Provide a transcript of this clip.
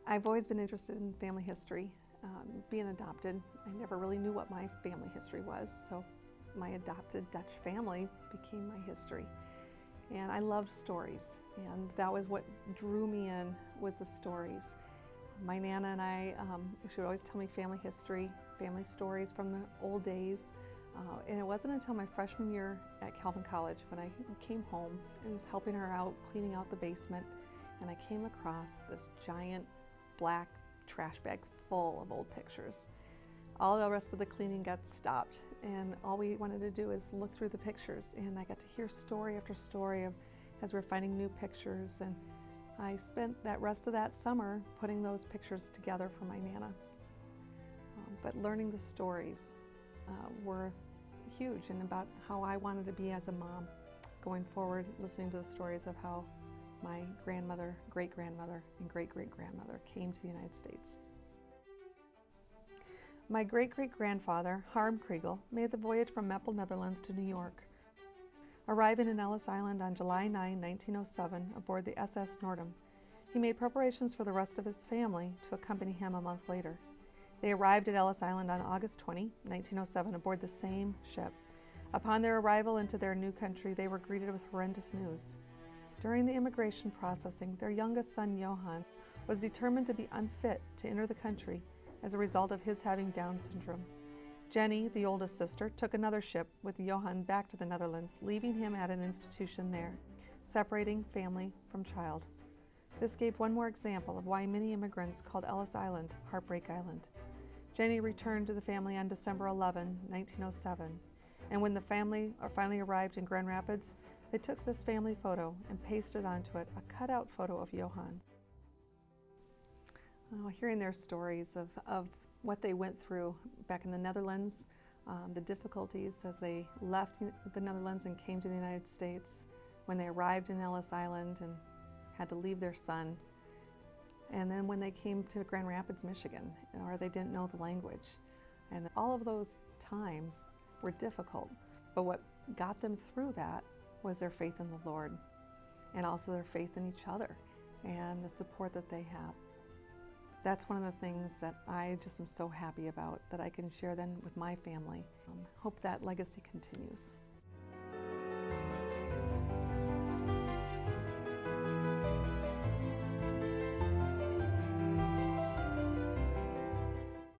I've always been interested in family history. Being adopted, I never really knew what my family history was, so my adopted Dutch family became my history. And I loved stories, and that was what drew me in, was the stories. My Nana and I, she would always tell me family history, family stories from the old days. And it wasn't until my freshman year at Calvin College when I came home and was helping her out, cleaning out the basement, and I came across this giant black trash bag full of old pictures. All the rest of the cleaning got stopped, and all we wanted to do is look through the pictures, and I got to hear story after story as we were finding new pictures, and I spent that rest of that summer putting those pictures together for my Nana. But learning the stories were huge, and about how I wanted to be as a mom going forward, listening to the stories of how my grandmother, great-grandmother, and great-great-grandmother came to the United States. My great-great-grandfather, Harm Kriegel, made the voyage from Meppel, Netherlands to New York. Arriving in Ellis Island on July 9, 1907, aboard the SS Nordam, he made preparations for the rest of his family to accompany him a month later. They arrived at Ellis Island on August 20, 1907, aboard the same ship. Upon their arrival into their new country, they were greeted with horrendous news. During the immigration processing, their youngest son, Johann, was determined to be unfit to enter the country as a result of his having Down syndrome. Jenny, the oldest sister, took another ship with Johann back to the Netherlands, leaving him at an institution there, separating family from child. This gave one more example of why many immigrants called Ellis Island Heartbreak Island. Jenny returned to the family on December 11, 1907, and when the family finally arrived in Grand Rapids, they took this family photo and pasted onto it a cutout photo of Johann. Hearing their stories of what they went through back in the Netherlands, the difficulties as they left the Netherlands and came to the United States, when they arrived in Ellis Island and had to leave their son, and then when they came to Grand Rapids, Michigan, or they didn't know the language. And all of those times were difficult, but what got them through that was their faith in the Lord, and also their faith in each other and the support that they have. That's one of the things that I just am so happy about, that I can share then with my family. Hope that legacy continues.